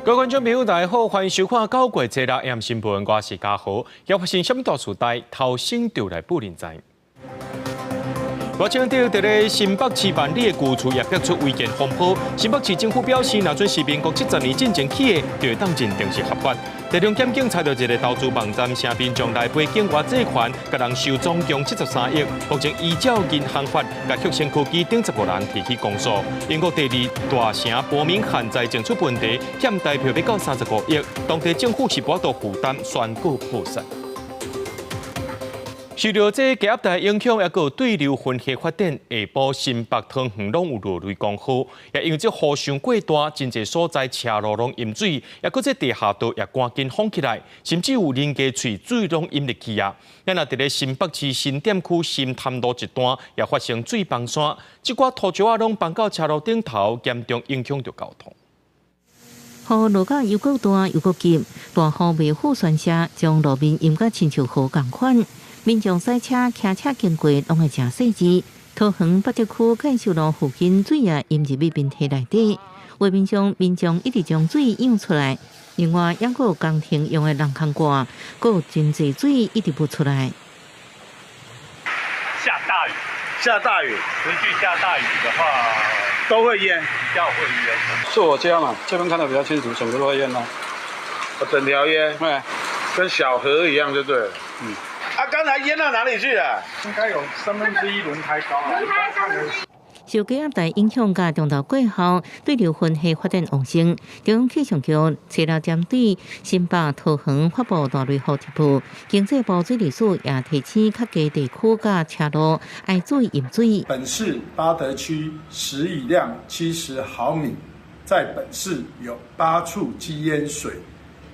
各位观众朋友，大家好，欢迎收看《九月节日 AM 新闻》，我是嘉豪。要发生什么大事代，头先就来不认知。我请到在新北市万里的旧厝也爆出违建风波。新北市政府表示，若准是民国70年进前起的，就会当进定是合法。地中检警查到一个投资网站，声边将来背境外借款，甲人收总共73亿，目前依照银行法，甲旭升科技等15人提起公诉。英国第二大城伯明翰财政出问题，欠代票要到35亿，当地政府是无度负担，宣告破产。受到这低压带影响，也有对流分溪发展，下晡新北汤园拢有落雷光雨，也因这雨上过大，真侪所在车路拢淹水，也搁这地下道也赶紧封起来，甚至有人家喙水拢淹入去啊！也若伫咧新北市新店区新潭路一段也发生水崩山，即寡土石拢放到车路顶头，严重影响着交通。雨落甲又够大又够急，大雨未好旋车，将路面淹甲亲像河共款。民众赛车、骑车经过，拢会真细致。桃园北捷区介绍路附近水也淹入面体内底，画面上民众一直将水涌出来。另外，还有工程用的人空挂，还有真侪水一直不出来。下大雨，持续下大雨的话，都会淹，比较会淹。是我家嘛，这边看得比较清楚，整个都会淹了。整条淹，对，跟小河一样就对了。刚才淹到哪里去了？应该有1/3轮胎高啊。受低压带影响，加中岛过后，对流分溪发展旺盛。中央气象局车辆针对新北、桃园发布大雷雨特报，经济部水利署也提醒各家地区甲车路爱注意淹水。本市八德区时雨量70毫米，在本市有8处积淹水，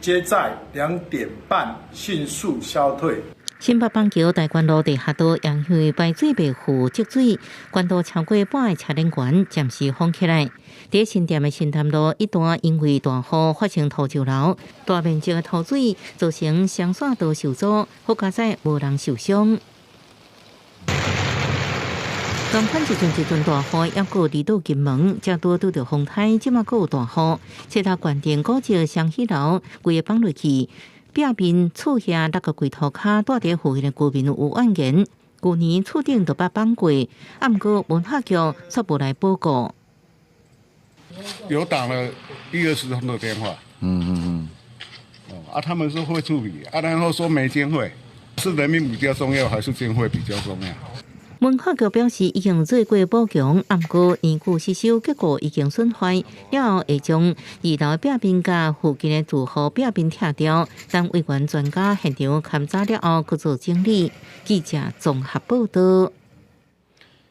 皆在2点半迅速消退。新北板桥大关路地下道因为排水未赴积水，关道超过半个车轮管暂时封起来。在新店的新潭路一段，因为大雨发生土石流，大面积的土水造成双线道受阻，好加在无人受伤。同款一阵大雨，也有离岛金门，正多拄着风台，即马还有大雨，车头关电古迹双喜楼规个放落去。壁面厝下6个柜头卡住伫附近的居民有怨言，去年厝顶就捌放过，毋过文化局却无来报告。有打了1-20通的电话，他们说会处理，然后说没经费，是人民比较重要还是经费比较重要？文化局表示，已经做过补强，毋过研究失修，结果已经损坏，了后会将2楼壁面甲附近的住户壁面拆掉。等委员专家现场勘查了后，去做整理。记者综合报道。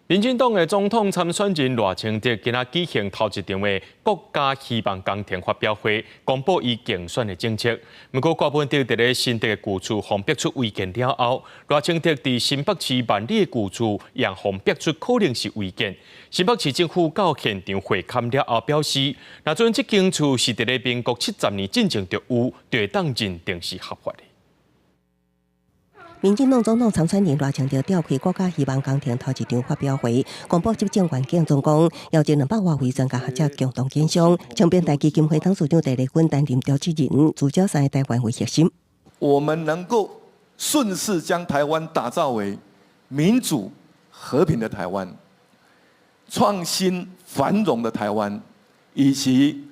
民进党的总统参选人赖清德今仔举行头一场的国家希望工程发表会，公布伊竞选的政策。不过，郭文德伫咧新竹的旧厝防逼出违建了后，赖清德伫新北市万里的旧厝也防逼出可能是违建。新北市政府到现场会勘了后表示，若准这间厝是伫咧民国70年进前就有，就会当认定是合法的。民进党总统参选人赖清德召开国家希望工程头一场发表会，公布执政环境总共邀请200多位专家学者共同检商，将变台基金会董事长戴立芬担任召集人，主角3个台湾为核心。我们能够顺势将台湾打造为民主和平的台湾、创新繁荣的台湾，以及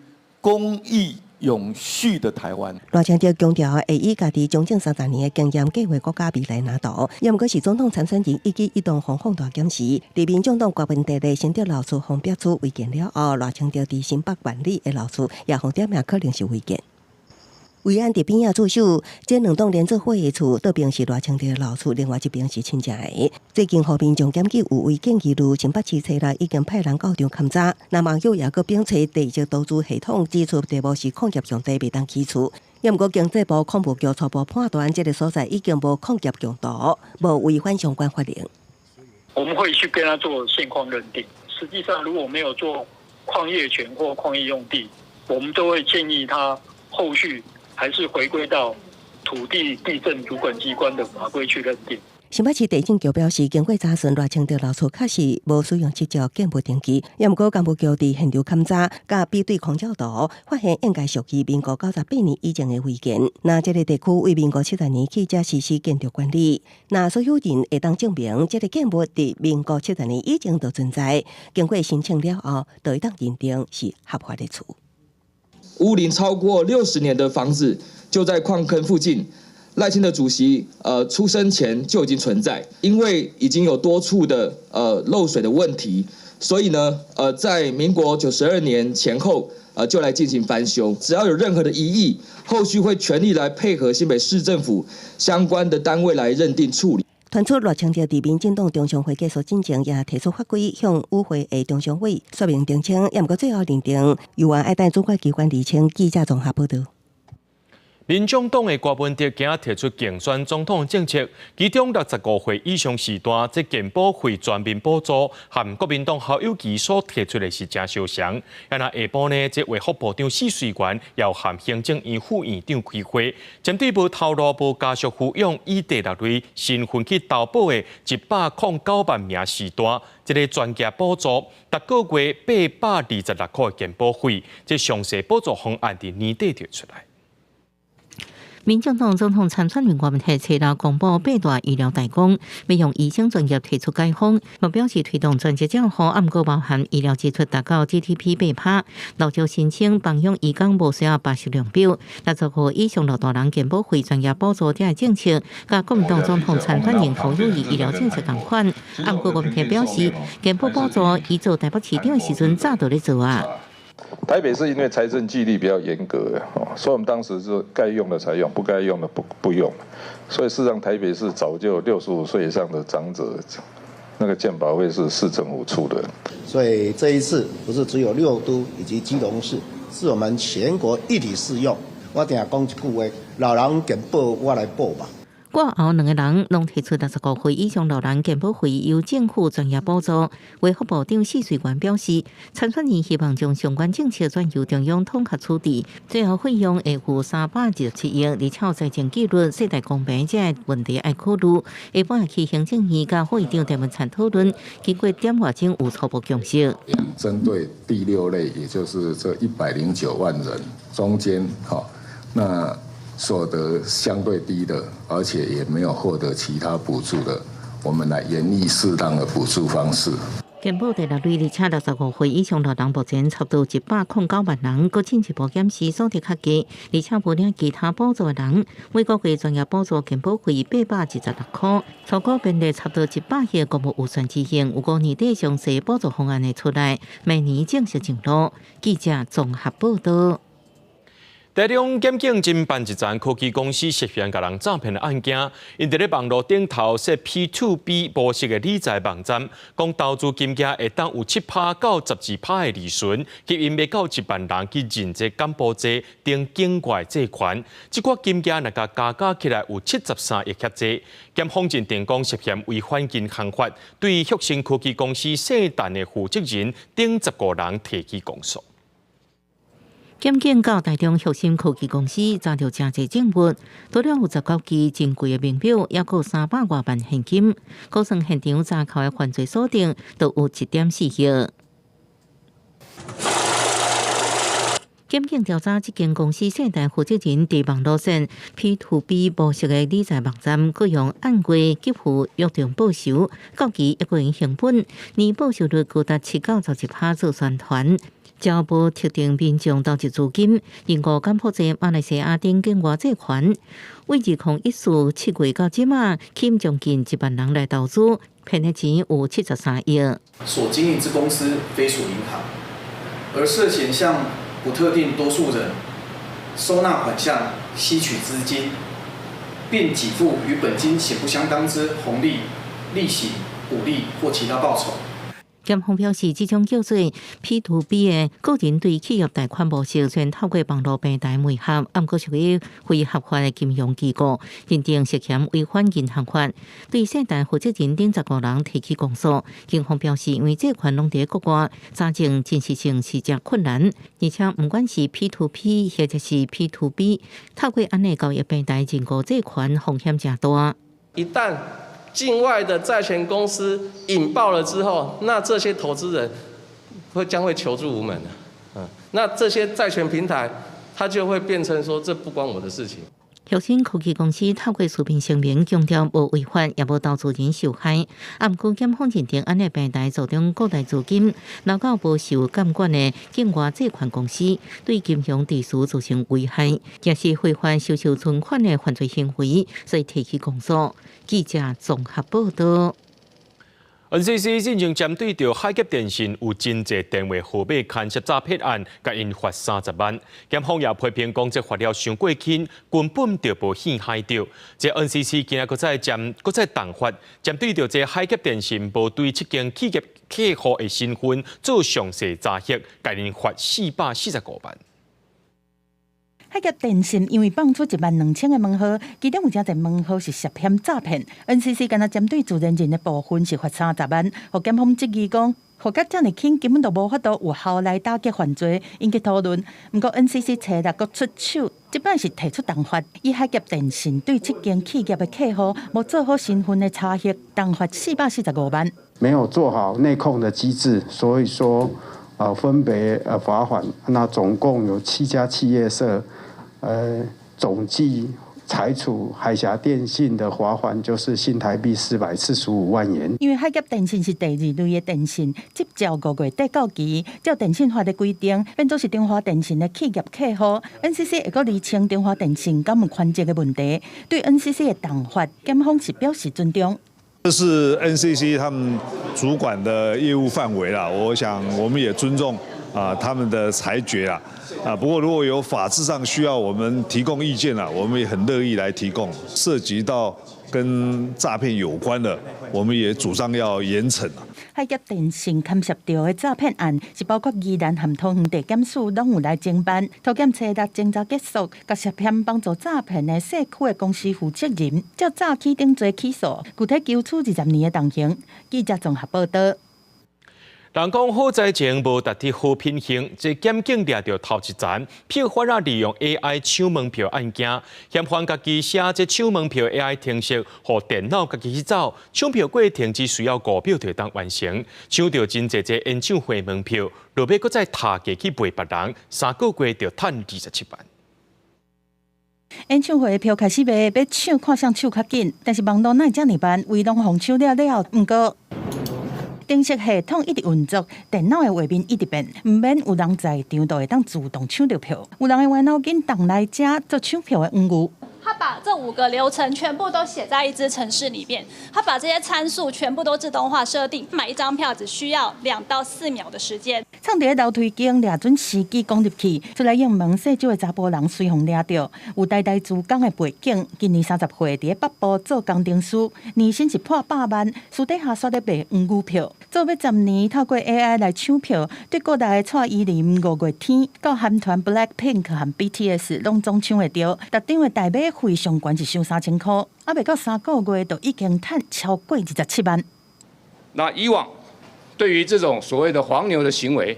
公益永续的台湾。赖清德强调，会以家己将近30年的经验计划国家未来蓝图。也毋过是总统参选人一举一动放大检视。伫民众党国民党的新竹老厝封闭处违建了后，赖清德伫新北万里的老厝也放点名可能是违建。维安伫边仔驻守，这2栋连做伙的厝，倒边是赖清德的老厝，另外一边是亲戚的。最近和民众检举有违建记录，新北市车内已经派人到场勘查。南网友也搁秉持地质投资系统指出，地无是矿业用地，未当起厝。也毋过经济部矿务局初步判断，这个所在已经无矿业用途，无违反相关法令。我们会去跟他做现况认定。实际上，如果没有做矿业权或矿业用地，我们都会建议他后续还是回归到土地地政主管机关的法规去认定。新北市地政局表示，经过查询，赖清德老厝确实无使用七照建物登记，也毋过干部局伫现场勘查，甲比对空照图，发现应该属于民国98年以前的违建。那这个地区为民国70年起才实施建筑管理，那所有人会当证明这个建物伫民国70年以前就存在，经过申请了后，就会当认定是合法的厝。屋龄超过60年的房子就在矿坑附近。赖清德主席出生前就已经存在，因为已经有多处的漏水的问题，所以呢在民国92年前后就来进行翻修。只要有任何的疑义，后续会全力来配合新北市政府相关的单位来认定处理。传出赖清德伫民进党中常会结束进程，也提出法规向与会的中常委说明澄清，也毋过最后认定有案爱等主管机关厘清。记者综合报道。民众党的郭文哲今日提出竞选总统政策，其中65岁以上时段即健保费全面补助，和国民党好友期所提出的是真相像。那下晡呢，即卫福部长许水源要和行政院副院长开会，针对无透露无家属抚养以第6类身份去投保的109万名时段，这个专家补助逐个月826块的健保费，即详细补助方案伫年底提出来。民进党总统参选人郭文哲初日公布8大医疗代工，要用医生专业提出解封，目标是推动全职照护，毋过包含医疗支出达到 GDP 8%，老少申请帮养医工无需要80量表，60岁以上老大人健保费专业补助这政策，甲国民党总统参选人侯友宜医疗政策同款。毋过郭文哲表示，健保补助伊做台北市长的时阵早就咧做啊。台北是因为财政纪律比较严格，所以我们当时是该用的才用，不该用的不用。所以事实上，台北市早就65岁以上的长者，那个健保费是市政府出的。所以这一次不是只有6都以及基隆市，是我们全国一体适用。我定讲一句话：老人健保我来报吧。过后2个人拢提出65岁以上老人健保费由政府专业补助。卫福部长许水源表示，参选人希望将相关政策转由中央统合处理，最后费用会付327亿，而且财政纪律、世代公平这问题要考虑。下晡下去行政院甲副院长陈文灿讨论，经过点外钟有初步共识。针对第6类，也就是这109万人中间，那所得相对低的，而且也没有获得其他补助的，我们来研议适当的补助方式。健保第6类，而且65岁以上老人目前差不多109万人，佫进一步检视所得较低，而且无领其他补助的人，每个月专业补助健保费826块，超过编列差不多100亿公务预算执行。有5年底详细补助方案会出来，明年正式上路。记者综合报道。台中检警侦办一桩科技公司涉嫌甲人诈骗的案件，因伫咧网络顶头设 P2B 模式的理财网站，讲投资金额会当有7%到12%的利润，吸引要到1万人去认这柬埔寨等境外借款。这个金额若加起来有73亿遐济。检方认定讲涉嫌违反银行法，对旭升科技公司姓陈的负责人等15人提起公诉。检警到台中旭升科技公司查到真侪证物，除了有19支珍贵的名表，也有300多万现金。估算现场查扣的犯罪锁定，都有1.4亿。检警调查，这间公司姓陈负责人伫网络上 P2B 模式的理财网站，佮用按月给付约定报酬，到期1个月成本，年报酬率高达7到11%做宣传。交无特定民众投资资金，因过柬埔寨、马来西亚等境外借款，为2014 7月到即马，吸引将近1万人来投资，骗的钱有73亿。所经营之公司非属银行，而涉嫌向不特定多数人收纳款项、吸取资金，并给付与本金显不相当之红利、利息、股利或其他报酬。检方表示，这种叫做 P2B 的个人对企业贷款模式，全透过网络平台媒合，毋过属于非合法的金融机构，认定涉嫌违反银行法，对姓陈负责人等15人提起公诉。警方表示，因为借款拢伫国外，查证真实性是真困难，而且不管是 P2P 或者是 P2B， 透过安尼交易平台认购借款风险真大。一旦境外的债权公司引爆了之后，那这些投资人将会求助无门的。那这些债权平台，它就会变成说，这不关我的事情。核心科技公司透过书面声明，强调无违法，也无投资人受害。不过，检方认定安尼平台集中各大资金，流到无受监管的境外借款公司，对金融秩序造成危害，也是违反收受存款的犯罪行为，所以提起公诉。记者综合报道。NCC 进行针对着海峡电信有真济电话号码牵涉诈骗案，甲因罚30万。检方也批评讲，这罚了伤过轻，根本就无陷害着。这 NCC 今日搁再重罚，针对着这海峡电信无对7间企业客户的身份做详细查核，甲因罚445万。海峡电信因为放出12000个门号，其中有真侪门号是涉嫌诈骗。NCC 敢若针对自然人的部分是罚30万，互检方质疑讲，互甲遮尔轻根本就无法度有效来打击犯罪，引起讨论。不过 NCC 初六阁出手，即摆是提出重罚，以海峡电信对7间企业的客户无做好身份的查核，重罚445万。没有做好内控的机制，所以说分别罚款，那总共有7家企业社。总计裁处海峡电信的罚款就是新台币445万元。因为海峡电信是第2类的电信，执照5月底到期，照电信法的规定，变作是中华电信的企业客户。NCC 会阁厘清中华电信敢有权责的问题，对 NCC 的重罚，检方是表示尊重。这是 NCC 他们主管的业务范围啦，我想我们也尊重他们的裁决啦。不过如果有法制上需要我们提供意见啦，我们也很乐意来提供。涉及到跟诈骗有关的，我们也主张要严惩。海峡电信牵涉到的诈骗案是包括宜兰和桃园地检署拢有来侦办。桃检初六侦查结束，甲涉嫌帮助诈骗的社区的公司负责人，照早起顶罪起诉，具体求处20年的动刑。记者综合报道。人讲好在前无达到好品行，这检警抓到头一站，票贩啊利用 AI 抢门票案件，嫌犯家己写这抢门票 AI 程式，互电脑家己去走，抢票过程只需要5秒就当完成，抢到真济这演唱会门票，落尾搁再塔价去卖别人，3个月就赚27万。演唱会的票开始卖，要抢看谁抢较紧，但是网络哪会遮尔慢？威龙互抢了，不过。电视系统一直运作，电脑的画面一直变，唔免有人在场就会当自动抢到票。有人会玩脑筋动来遮做抢票的恩务。他把这5个流程全部都写在一支程式里面，他把这些参数全部都自动化设定，买一张票只需要2到4秒的时间。唱伫楼梯间抓准时机攻入去，出来应门细少的查甫人随风抓到，有代代自工的背景，今年30岁，伫北部做工程师，年薪是破100万，私底下煞咧卖黄牛票，做要10年，透过 AI 来抢票，对国内的蔡依林5月天到韩团 BLACKPINK 和 BTS 拢总抢会到，逐张的代买费上悬是收3000块，未到3个月就已经赚超过27万。那以往对于这种所谓的黄牛的行为，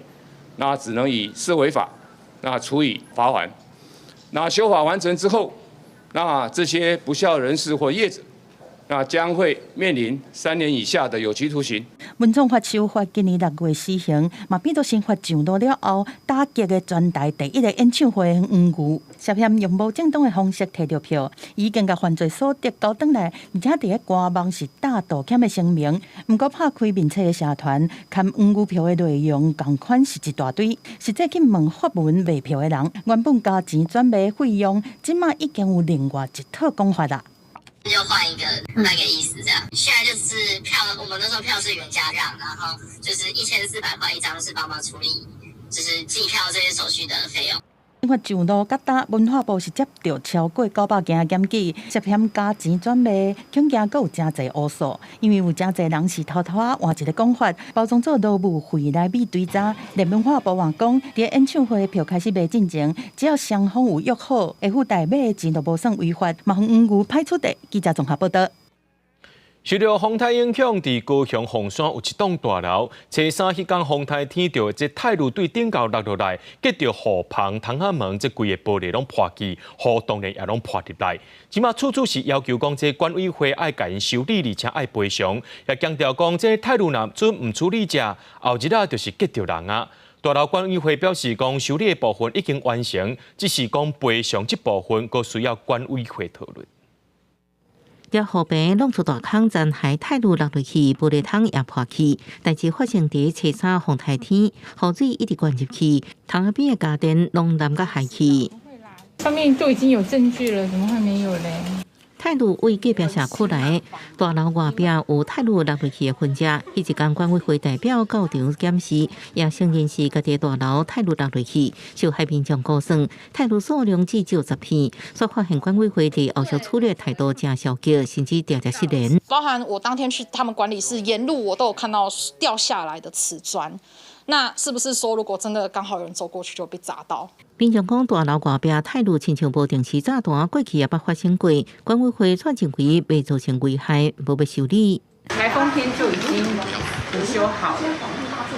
那只能以涉违法，那处以罚锾。那修法完成之后，那这些不肖人士或业者，那将会面临3年以下的有期徒刑。文创法修法今年6月施行，嘛变作新法上路了后，打击的全台第1个演唱会的黄牛，涉嫌用无正当的方式摕到票，已经甲犯罪所得交转来，而且伫咧官网是打道歉的声明。不过拍开面册的社团，看黄牛票的内容同款是一大堆，实际去问发文卖票的人，原本加钱转卖费用，即马已经有另外一套讲法啦。就换一个那个意思，这样。现在就是票，我们那时候票是原价让，然后就是1400块一张，是帮忙处理就是计票这些手续的费用。新法上路甲打，文化部是接到超过900件检举，涉嫌加钱转卖，恐惊阁有真侪乌数，因为有真侪人是偷偷换一个讲法，包装做劳务费来米堆渣。连文化部也讲，伫演唱会票开始卖进前，只要双方有约好，下付代买的钱就无算违法，嘛黄牛歹出的。记者综合报道。受到风台影响，伫高雄凤山有一栋大楼，初三迄天风台天着这泰鲁对顶高落落来，结着雨棚、窗仔门这规个玻璃拢破去，雨当然也拢破入来。即马处处是要求讲，这管委会爱甲因修理，而且爱赔偿，也强调讲，这泰鲁若准唔处理者，后日啊就是结着人啊。大楼管委会表示讲，修理的部分已经完成，只是讲赔偿这部分，阁需要管委会讨论。要河边弄出大坑，残骸泰鲁落落去，玻璃窗也破去。代志发生伫初三风台天，雨水一直灌入去，窗仔边的家电拢淋甲害去。上面都已经有证据了，怎么会没有嘞？泰鲁为隔壁社区来，大楼外壁有泰鲁落落去的痕迹。迄一间管委会代表到场检视，也承认是家己大楼泰鲁落落去。受害民众估算，泰鲁数量只有10片，所发现管委会伫后续处理态度真消极，甚至常常失联。包含我当天去他们管理室沿路，我都有看到掉下来的瓷砖。那是不是说，如果真的刚好有人走过去就被砸到？民众讲大楼外壁态度亲像无定时炸弹，过去也捌发生过。管委会串认为未造成危害，无要修理。台风天就已经补修好了，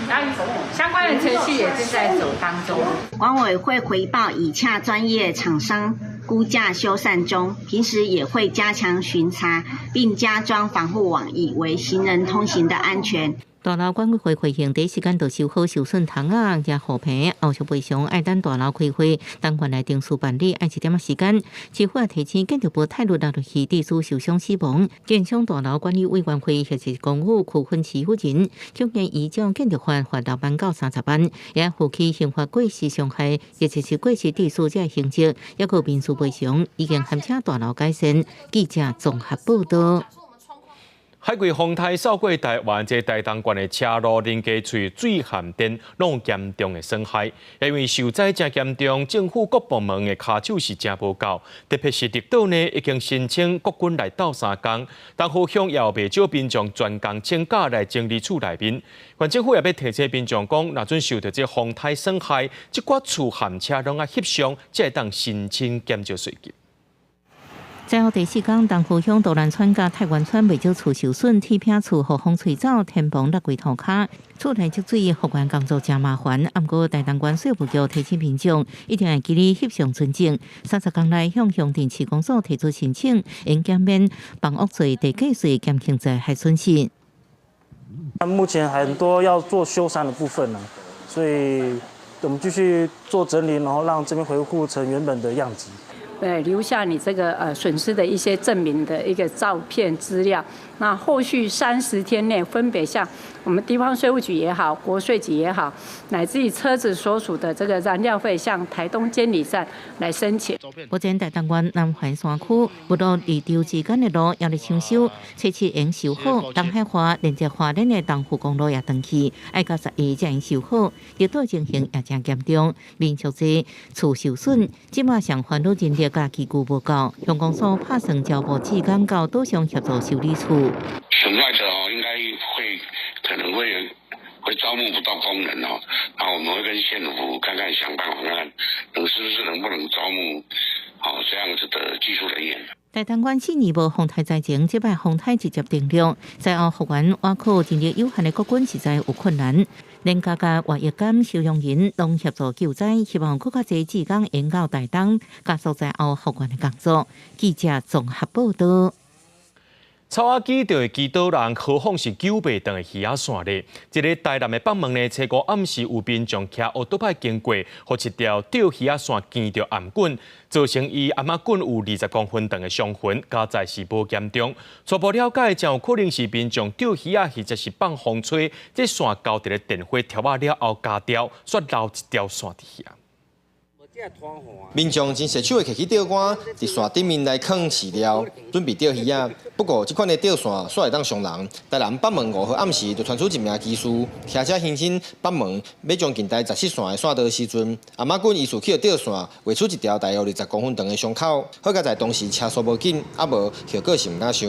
然后相关的程序也正在走当中。管委会回报已洽专业厂商估价修缮中，平时也会加强巡查，并加装防护网，以为行人通行的安全。大楼管委会回应第一时间就修好受损窗仔、也雨棚，后续赔偿爱等大楼开会，当原来定数办理，爱1点时间。市府也提醒建筑部泰鲁落落去地主受伤死亡，建商大楼管理委员会或是公务区分持有人，今年移将建筑法罚6万到30万，也负起刑罚过失伤害，也就是过失地主这刑责，也有民事赔偿，已经函请大楼改善。记者综合报道。海龟风台扫过台湾，这台东县的车路、林家厝、水涵电拢严重的损害。因为受灾真严重，政府各部门的骹手是真无够，特别是绿岛呢，已经申请国军来斗3工，东湖乡也有不少民众专工请假来整理厝内面。县政府也要提醒民众讲，若准受到这风台损害，这寡厝含车拢要翕相，才会当申请减少税金。最后第4天，东湖乡杜兰村甲太原村未少厝受损，铁片厝雨风吹走，天棚落几涂骹，厝内积水，复原工作真麻烦。不过台东县税务局提醒民众，一定要记得翕相存证，30天内向乡镇市公所提出申请，应减免房屋税、地价税兼经济害损失。目前很多要做修缮的部分呢，所以我们继续做整理，然后让这边恢复成原本的样子。留下你这个损失的一些证明的一个照片资料。那后续30天内分别向我们地方税务局也好、国税局也好，乃至于车子所属的这个燃料费，向台东监理站来申请。目前台东县南环山区不到离潮之间的路也在抢修，车次已修好。东海华连接花莲的东湖公路也登去，要到11才能修好。绿岛情形也真严重，民宿侪厝受损，即马上烦恼人力甲机具无够，乡公所拍算交部志工到岛上协助修理厝。损害者应该可能会招募不到工人哦，那我们会跟县府看看想办法看看，能不能招募这样子的技术人员。台东县4年无风台灾情，即摆风台直接登陆，灾后复原挖苦人力有限的国军实在有困难。连家家活跃感收容人拢协助救灾，希望更加侪志工援到台东，加速灾后复原的工作。记者综合报道。草仔机就会击倒人，何况是9倍长的鱼仔线呢？一个台南的北门呢，初五暗时有民众骑乌托派经过，互一条钓鱼仔线见着暗棍，造成伊暗仔棍有20公分长的伤痕，加在是无严重。初步了解，真有可能是民众钓鱼仔或者是放风吹，这线交伫咧电火条仔了后加掉，煞留一条线伫遐。民众真随手的摕起钓竿，伫线顶面来放饲料，准备钓鱼啊。不过，这款的钓线煞会当伤人。台南北门5号暗时就传出一名技师骑车行进北门，要将近台17线的线道时阵，阿妈棍疑似去钓线，画出一条大约20公分长的伤口。好在当时车速无紧，啊无后果是毋敢想。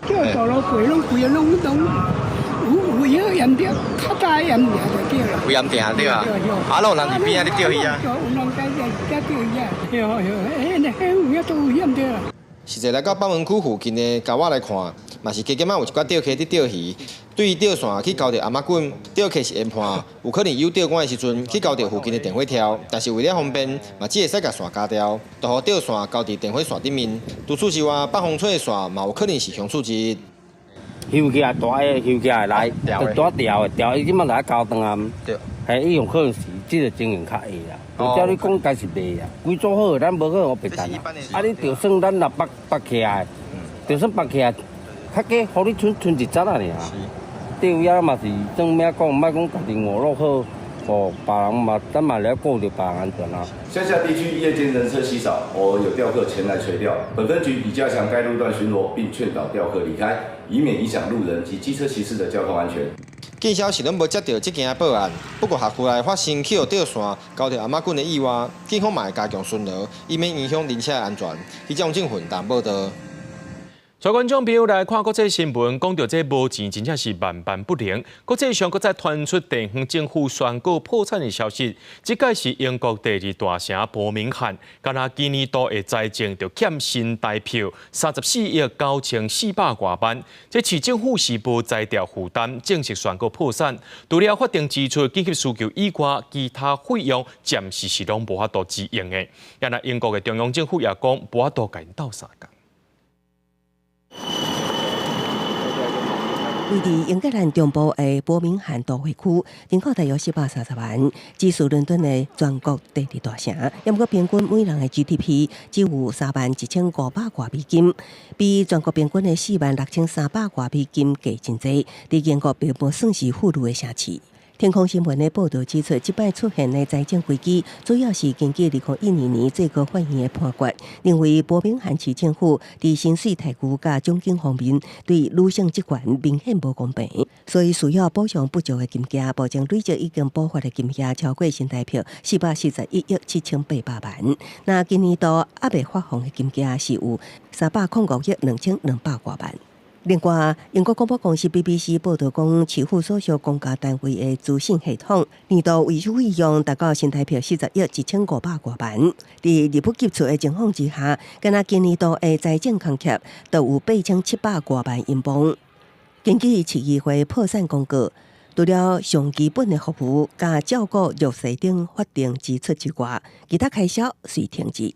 钓大路过拢规个拢有影严重，较早严重就钓啦。有严重对啊，啊，有人伫边仔咧钓鱼啊。有人在钓鱼啊，有影都有影对啦。实际来到北门区附近的郊仔来看，嘛是加减有一寡钓客伫钓鱼，对钓线去交着阿妈棍，钓客是研判，有可能有钓竿的时阵去交着附近的电火条，但是为了方便，嘛只会使甲线加掉，就互钓线交伫电火线顶面。除此之外，北风吹的线嘛有可能是凶处之一。休起来大个，休起来来，大条的条，伊即马来交断啊。对。嘿，伊用可能是即个经营较会啦。照你讲，该是袂啊，规做好，咱无可能别单啊。啊，你就算咱若拔起来，就算拔起来，较加，互你剩一节啊尔。钓遐嘛是算咩讲，莫讲家己活落好，互别人嘛，咱嘛了顾着别人安全啊。乡下地区夜间人车稀少，偶尔有钓客前来垂钓。本分局已加强该路段巡逻，并劝导钓客离开，以免影响路人及机车骑士的交通安全。见消是拢无接到这件报案，不过辖区内发生去互钓线交着阿妈棍的意外，警方嘛会加强巡逻，以免影响人车的安全。以上政府台报道。全观众朋友来看国际新闻，讲到这无钱真正是万万不能。国际上，搁再传出地方政府宣告破产的消息。这届是英国第二大城伯明翰，敢若今年度的财政就欠新台票34亿9400多万。这市政府是无财调负担，正式宣告破产。除了法定支出、紧急需求以外，其他费用暂时是拢无法度支应的。然而，英国的中央政府也讲无法度甲因斗相共。位于英格兰中部的伯明翰都会区，人口大约430万，只属伦敦的全国第二大城。不过平均每人的 GDP 只有31500多美金，比全国平均的46300多美金低真多，在英国并不算是富裕的城市。天空新闻的报道指出，这摆出现的财政危机，主要是根据2012年最高法院的判决，认为伯明翰市政府在薪水提高甲奖金方面对女性职员明显不公平，所以需要补偿不足的金额，目前累积已经补发的金额超过新台币441亿7800万。那今年度还未发放的金额是有305亿2200多万。另外，英国广播公司 BBC 报道讲，市府所属公家单位的资讯系统年度维修费用达到新台币40亿1500多万。在入不敷出的情况之下，敢若今年度的财政空缺都有8700多万英镑。根据市议会破产公告，除了上基本的服务加照顾弱势等法定支出之外，其他开销随停止。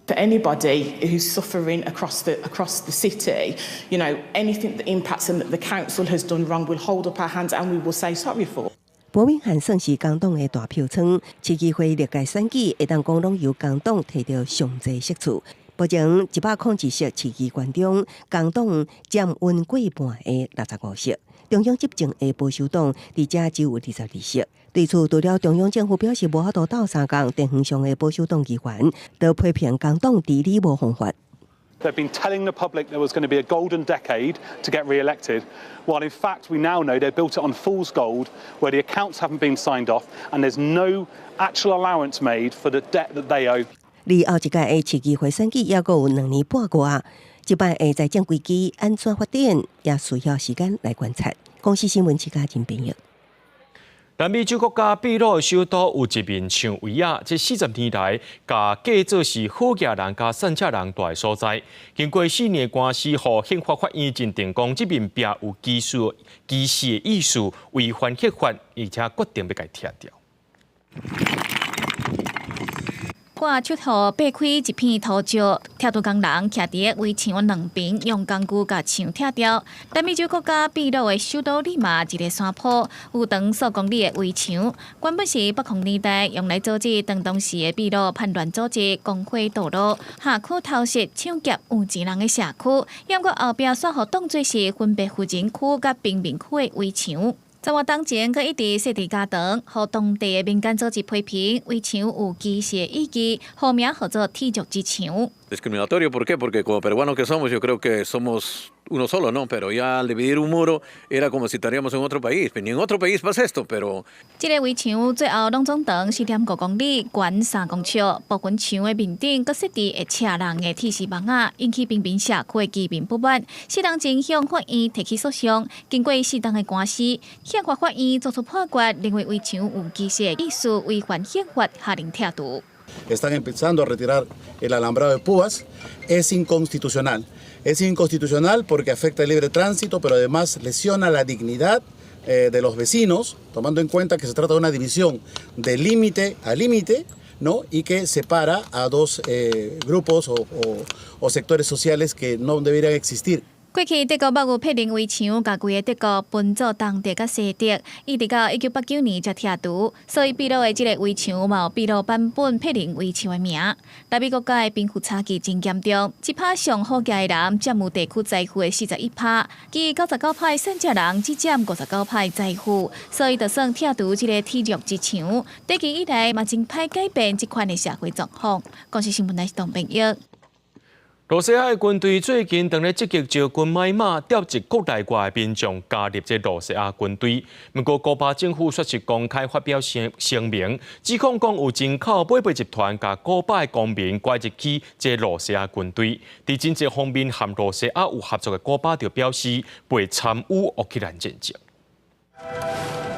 For anybody who's suffering across the city, you know, anything that impacts and that the council has done wrong, we'll hold up our hands and we will say sorry for. 伯明翰算是工党的大票仓，市议会历届选举会当讲拢由工党摕到上侪席次。目前101席市议员中，工党占稳过半的65席，中央执政的保守党伫遮只有22席。对此，除了中央政府表示无法度斗相共，地方上的保守党议员都批评工党治理无方法。They've been telling the public there was going to be a golden decade to get re-elected, while in fact we now know they built it on fool's gold, where the accounts haven't been signed off and there's no actual allowance made for the debt that they owe. 离后一届的市议会选举也阁有2年半外，这摆的财政危机安怎发展，也需要时间来观察。公司新闻记者陈炳玉。南美洲国家秘鲁的首都有一面墙围啊，这40年来，甲假做是好野人甲善车人住的所在。经过4年官司，互宪法法院认定讲，这面壁有歧视的意思，违反宪法，而且决定要甲拆掉。我手头掰开一片土石，拆除工人徛伫围墙两边，用工具甲墙拆掉。南美洲国家秘鲁的首都利马一个山坡，有长数公里的围墙，原本是北控年代用来阻止当当时的秘鲁叛乱组织公会道路下区偷窃、抢劫有钱人的社区，也过后壁煞互当作是分别富人区甲贫民区的围墙。10月当前，佮一直设伫加长，互当地的民间组织批评围墙有歧视意义，号名号做铁脚之墙。Discriminatorio, ¿por qué? Porque como peruanos que somos, yo creo que somos uno solo, ¿no? Pero ya al dividir un muro era como si estaríamos en otro país. Ni en otro país pasa esto, pero... 这个围墙最后拢总长4.5公里，悬3公尺，部分墙的面顶佮设置会车人的铁丝网仔，引起平民社区的居民不满。适当前向法院提起诉讼，经过适当的官司，宪法法院作出判决，认为围墙有歧视的意思，违反宪法，下令拆除。Están empezando a retirar el alambrado de púas, es inconstitucional. Es inconstitucional porque afecta el libre tránsito, pero además lesiona la dignidad de los vecinos, tomando en cuenta que se trata de una división de límite a límite, ¿no? Y que separa a dos grupos o sectores sociales que no deberían existir. 过去德国北有柏林围墙，甲规个德国分做东德甲西德，一直到1989年才拆除，所以秘鲁的这个围墙嘛有秘鲁版本柏林围墙的名。但美国家的贫富差距真严重，一趴上好家的人占有地区财富的41%，其99%省籍人只占59%财富，所以就算拆除这个体育之墙，短期以来嘛真歹改变这款的社会状况。公司新闻台是董炳玉。 罗西亚的军队最近当咧积极招军买马，调集国内外的民众加入这罗西亚军队。不过，古巴政府却是公开发表声明，指控讲有人口买卖集团甲古巴的公民拐入去这罗西亚军队。伫经济方面，和罗西亚有合作的古巴就表示会参与乌克兰战争。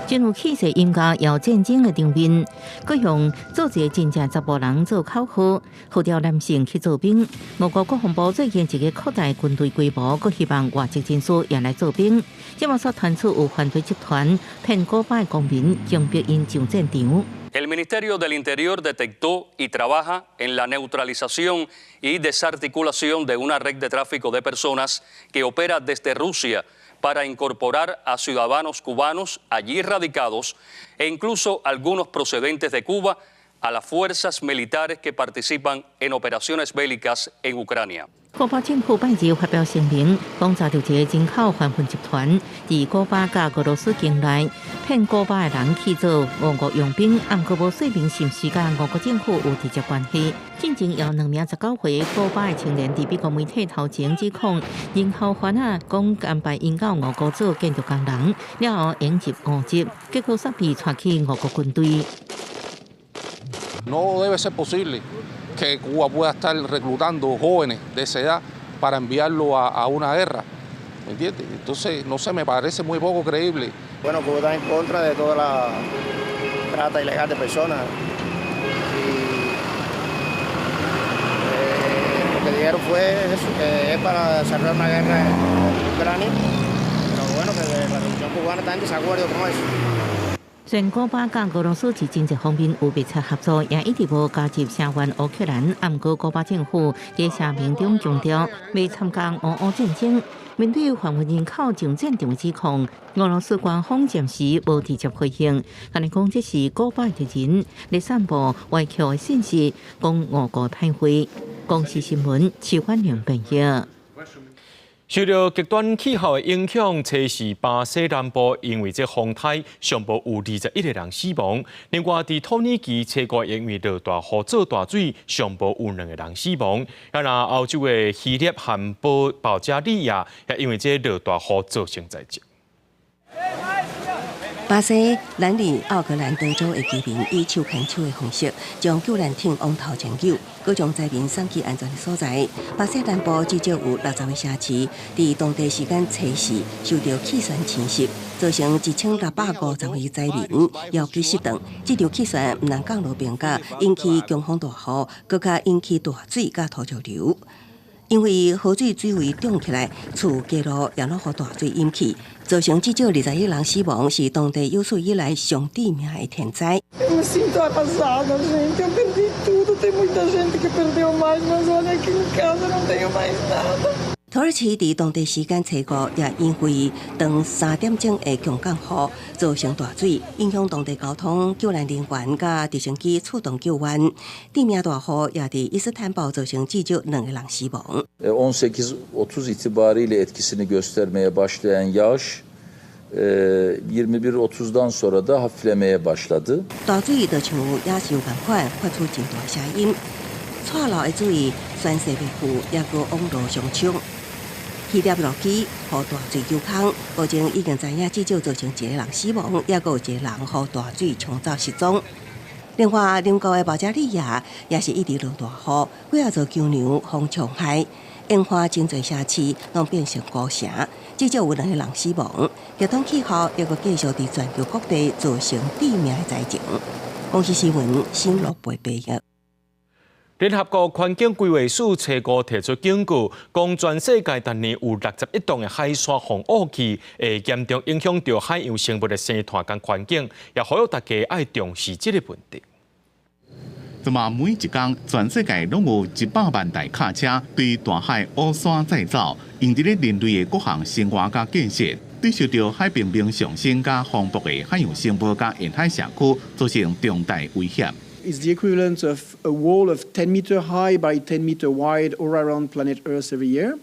进入气势严格要战争的场面，各用做一个真正查甫人做口号，号召男性去做兵。俄国国防部最近一个扩大军队规模，佮希望外籍人士也来做兵。这么说传出有犯罪集团骗古巴的公民，强迫因上战场。 El Ministerio del Interior detectó y trabaja en la neutralización y desarticulación de una red de tráfico de personas que opera desde Rusia para incorporar a ciudadanos cubanos allí radicados e incluso algunos procedentes de Cuba a las fuerzas militares que participan en operaciones bélicas en Ucrania. 古巴政府拜日发表声明，讲查到一个人口贩运集团，伫古巴甲俄罗斯境内骗古巴的人去做俄国佣兵，暗过无说明是毋是甲俄国政府有直接关系。进前有2名19岁古巴的青年伫美国媒体头前指控人口贩啊，讲安排因到俄国做建筑工人，了后引入误击，结果煞被带去俄国军队。 No debe ser posible que Cuba pueda estar reclutando jóvenes de esa edad para enviarlo a una guerra, ¿me entiendes? Entonces, no sé, me parece muy poco creíble. Bueno, Cuba está en contra de toda la trata ilegal de personas y lo que dijeron fue eso, que es para desarrollar una guerra en Ucrania, pero bueno, que la revolución cubana está en desacuerdo con eso. 虽然古巴甲俄罗斯在经济方面有密切合作，也一直无加入声援乌克兰。不过，古巴政府在声明中强调，未参加俄乌战争。面对贩运人口上战场指控，俄罗斯官方暂时无直接回应，但是讲这是古巴的人来散布歪曲的信息，讲俄国歹会。公司新闻，徐焕良编译。 受到极端气候的影响，测试巴西南部因为这风台上部有21个人死亡。另外，伫土耳其测过因为落大雨做大水，上部有2个人死亡。那欧洲的希腊和保加利亚也因为这落大雨造成灾情。 巴西兰里奥格兰德州的居民以手牵手的方式，将救援艇往头前救，佮将灾民送去安全的所在。巴西南部至少有60个城市，伫当地时间初四受到气旋侵袭，造成1650位灾民要去失踪。这条气旋唔能降落冰架，引起强风大雨，佮加引起大水甲土石流。 因为雨水水位涨起来，厝街路也落予大水淹去，造成至少21人死亡，是当地有史以来上致命的天灾。土耳其伫当地时间初5也因为当3点钟的强降雨，造成大水，影响当地交通，救援人员甲直升机出动救援。地面大雨也伫伊斯坦堡造成至少2个人死亡。18.30 itibariyle etkisini göstermeye başlayan yağış 21.30'dan sonra da hafiflemeye başladı. 大水就像野兽共款，发出真大声音，岔路的水宣泄袂赴，也搁往路上冲。 气流落去，予大水救空。目前已经知影至少造成1个人死亡，也有1个人予大水冲走失踪。另外，邻国的保加利亚也是一直落大雨，几啊座桥梁风冲海，烟花真侪城市拢变成孤城，至少有2个人死亡。极端气候也搁继续伫全球各地造成致命的灾情。公司新闻新乐报报道。联合国环境规划署初步提出警告，讲全世界当年有61栋的海沙防雾器，会严重影响到海洋生物的生态跟环境，也呼吁大家爱重视这个问题。那么每一天，全世界拢有100万台卡车对大海乌沙再造，用伫咧人类的各项生活甲建设，对受到海平面上升甲风暴的海洋生物甲沿海社区造成重大威胁。Is the equivalent of a wall of 10 meter high by 10 meter wide all around planet Earth every year,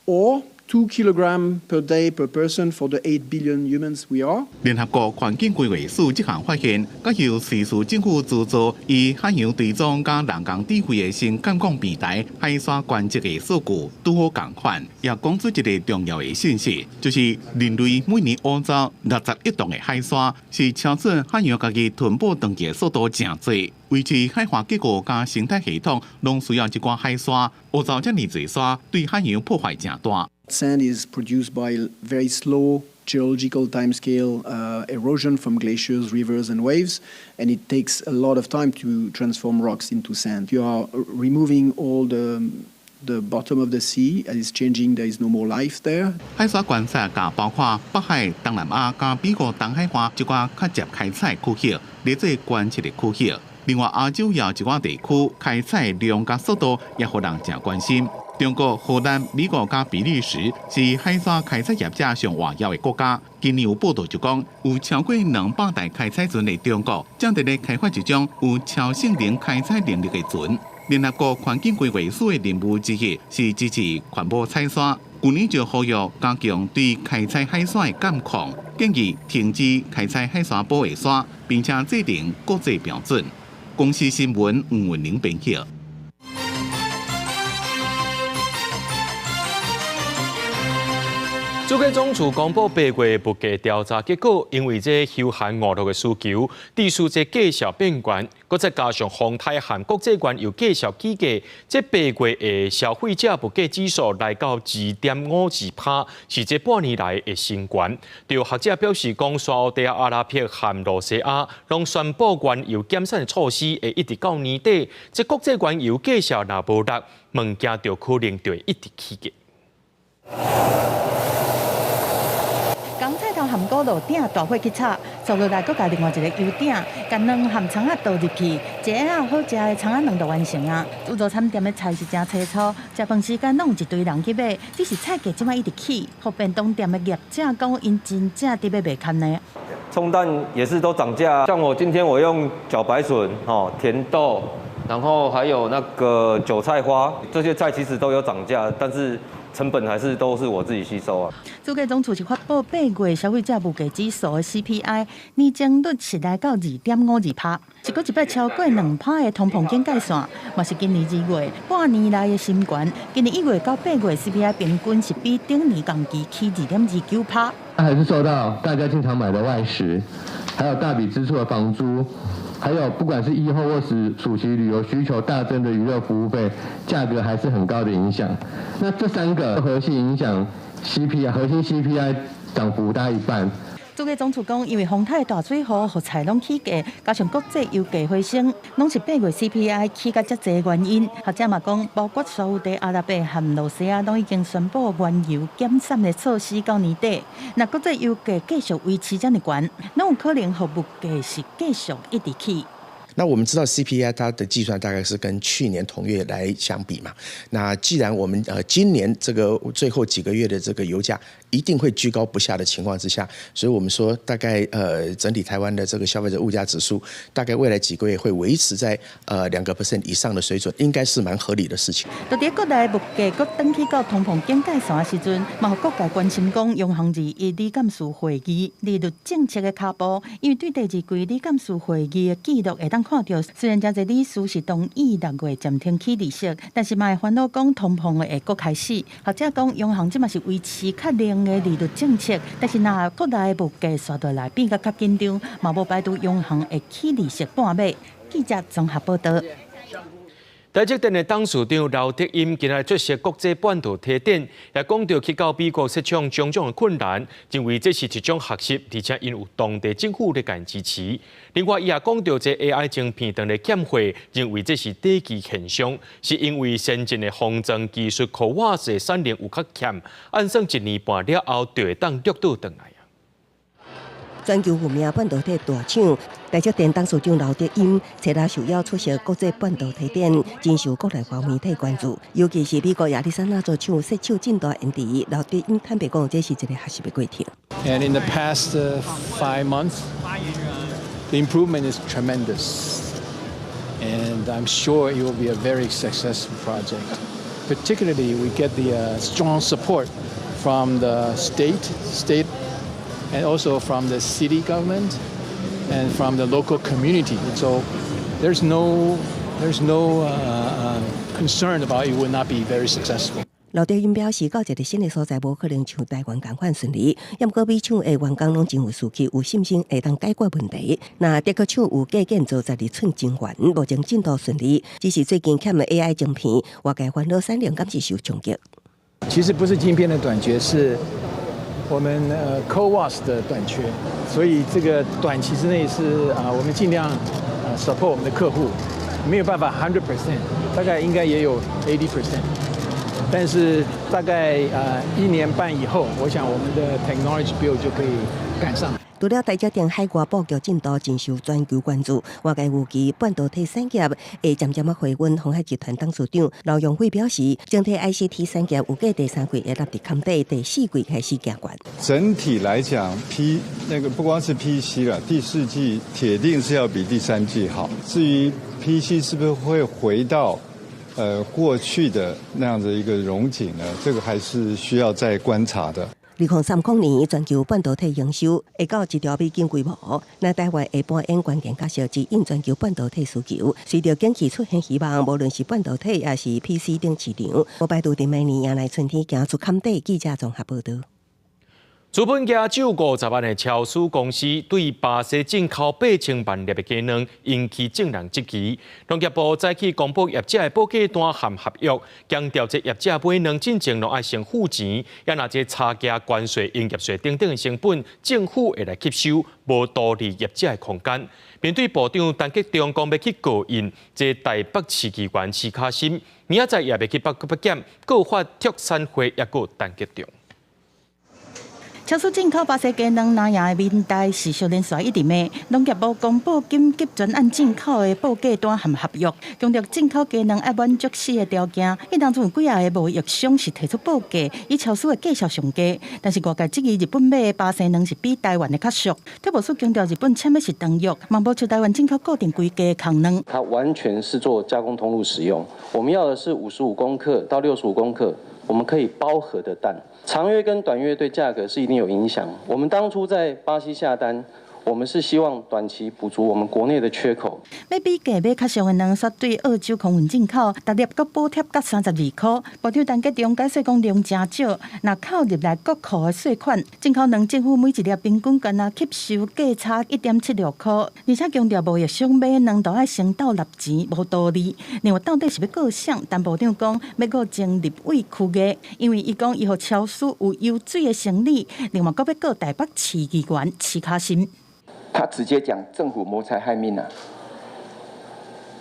or 2 kilograms per day per person for the 8 billion humans we are. 联合国环境规划署这项发现，甲由瑞士政府资助以海洋追踪甲人工智慧的新感光平台海沙观测的数据拄好共款，也讲出一个重要的信息，就是人类每年污糟61吨的海沙，是超出海洋家己吞补长期的速度真多。维持海化结构甲生态系统，拢需要一寡海沙。污糟遮尔侪沙，对海洋破坏真大。Sand is produced by very slow geological timescale erosion from glaciers, rivers, and waves, and it takes a lot of time to transform rocks into sand. You are removing all the bottom of the sea, and it's changing. There is no more life there. 海沙观测甲包括北海、东南亚甲美国东海岸一寡较接开采区域，列做观测的区域。另外，亚洲也有一寡地区开采量甲速度也互人真关心。中国、荷兰、美国甲比利时是海沙开采业者上活跃的国家。今年有报道就讲，有超过200台开采船的中国，正在咧开发一种有超性能开采能力的船。联合国环境规划署的任务之一是支持环保采沙。去年就呼吁加强对开采海沙的监控，建议停止开采海沙保卫沙，并且制定国际标准。公司新闻黄文玲编辑。主计总处公布8月物价调查结果，因为这休闲娱乐的需求，地数这价小变悬，搁再加上风台和国际关又价小起价，这8月的消费者物价指数来到2.52%，是这半年来的新高。有学者表示，讲沙烏地阿拉伯和羅西亞攏宣布原油減產的措施會一直到年底，這國際原油價格若無落，物件就可能會一直起價。港菜頭含高爐鼎大火去炒，做落來佫加另外一個油鼎，甲卵含蔥仔倒入去，一下好食的蔥仔卵就完成啊！有早餐店的菜是真清楚，食飯時間攏有一堆人去買，只是菜價即擺一直起，互便當店的業者講因真正伫要賣堪呢。蔥蛋也是都漲價，像我今天我用茭白筍、甜豆，然後還有那個韭菜花，這些菜其實都有漲價，但是成本還是都是我自己吸收啊。主計總處是發布8月消費者物價指數的 CPI 年增率是來到2.52%，一個一擺超過2%的通膨警戒線，嘛是今年2月半年來的新高。今年1月到8月 CPI 平均是比頂年同期起2.29%。還是受到大家經常買的外食，還有大筆支出的房租。還有，不管是疫後或是暑期旅遊需求大增的娛樂服務費，價格還是很高的影響。那這3個核心影響 CPI 核心 CPI 漲幅大一半。主計總處講，因為風台大水雨，和菜攏起價，加上國際油價回升，攏是8月 CPI 起價遮濟原因。學者嘛講，包括沙烏地阿拉伯和羅西亞攏已經宣布原油減產的措施到年底。那國際油價繼續維持這麼高，攏有可能和物價是繼續一直起。那我们知道 CPI 它的计算大概是跟去年同月来相比嘛。那既然我们今年这个最后几个月的这个油价一定会居高不下的情况之下，所以我们说大概整体台湾的这个消费者物价指数，大概未来几个月会维持在2% 以上的水准，应该是蛮合理的事情。就在国内物價佫轉去到通膨警戒線的時陣，嘛互各界關心講，央行2理監事會議利率政策的腳步，因為對第2季理監事會議的記錄會當看到，雖然真濟理事是同意6月暫停起利息，但是嘛會煩惱講通膨會佫開始。學者講，央行即嘛是維持較零的利率政策，但是若國內物價刷落來變甲較緊張，嘛無排除央行會起利息半碼。記者綜合報道。台积电的董事长刘德音今日出席国际半导体展，也讲到去到美国设厂种种的困难，认为这是一种学习，而且因有当地政府的支持。另外，伊也讲到这 AI 晶片等的欠货，认为这是短期现象，是因为先进的封装技术可瓦斯产能有较欠，按算1年半了后就会当掠倒回来。全球有名半导体大厂台积电董事长刘德音，初日受邀出席国际半导体展，真受国内外媒体关注。尤其是美国亚利桑那州厂设厂进度延迟，刘德音坦白讲，这是一个学习的过程。And in the past 5 months, the improvement is tremendous, and I'm sure it will be a very successful project. Particularly, we get the strong support from the state. And also from the city government and from the local community. So there's no concern about it will not be very successful. 刘德音表示，到一个新的所在，无可能像台湾同款顺利。不过，美厂的员工拢真有士气，有信心会当解决问题。那德国厂有计建造12寸晶圆，目前进度顺利，只是最近欠的 AI 晶片，外界烦恼产量敢是受冲击。其实不是晶片的短缺，是我们CoWoS 的短缺，所以这个短期之内是我们尽量support 我们的客户，没有办法100%，大概应该也有80%，但是大概1年半以后，我想我们的 technology build 就可以赶上。除了台积电海外布局进度真受全球关注，外界预期半导体产业会渐渐回温。鸿海集团董事长刘永辉表示，整体 ICT 产业预计第3季会立伫坎底，第4季开始行悬。整体来讲不光是 PC 了，第4季铁定是要比第3季好。至于 PC 是不是会回到过去的那样的一个荣景呢？这个还是需要再观察的。2030年，全球半导体营收会到1兆美金规模。那台湾下半年关键角色指引全球半导体需求，随着景气出现希望，无论是半导体也是 PC 等市场，无排除伫明年迎来春天行出坎底。记者综合报道。资本家950万的超市公司对巴西进口8000万粒的鸡卵引起众人质疑。农业部早起公布业者的报价单和合约，强调这业者买卵进前拢爱先付钱，也拿这差价、关税、营业税等等的成本，政府会来吸收，无独立业者的空间。面对部长陈吉仲讲要去告印，这台北市议员施卡森明仔载也要去北检告发拓产会也个陈吉仲。超市进口巴西鸡卵拿样的面代时效连续一直骂，农业部公布紧急专案进口的报价单和合约，强调进口鸡卵要满足4个条件。迄当中有几个贸易商是提出报价，以超市的价数上低，但是外界质疑日本买的巴西卵是比台湾的较俗。特务署强调日本签的是长约，嘛无像台湾进口固定规格的空卵。它完全是做加工通路使用，我们要的是55公克到65公克。我们可以包盒的蛋，长约跟短约对价格是一定有影响。我们当初在巴西下单，我们是希望短期补足我们国内的缺口。要比价买较俗的卵，煞对澳洲空运进口，逐粒阁补贴到32块。部长陈吉仲解释讲量真少，若扣入来国库的税款，进口卵政府每一粒平均干吸收价差1.76块，而且强调贸易商买卵都爱先倒纳钱，无道理。另外到底是要告啥？但部长讲要告前立委区议，因为伊讲伊互超市有油水的生理。另外阁要告台北市议员施卡森。他直接讲政府谋财害命啊！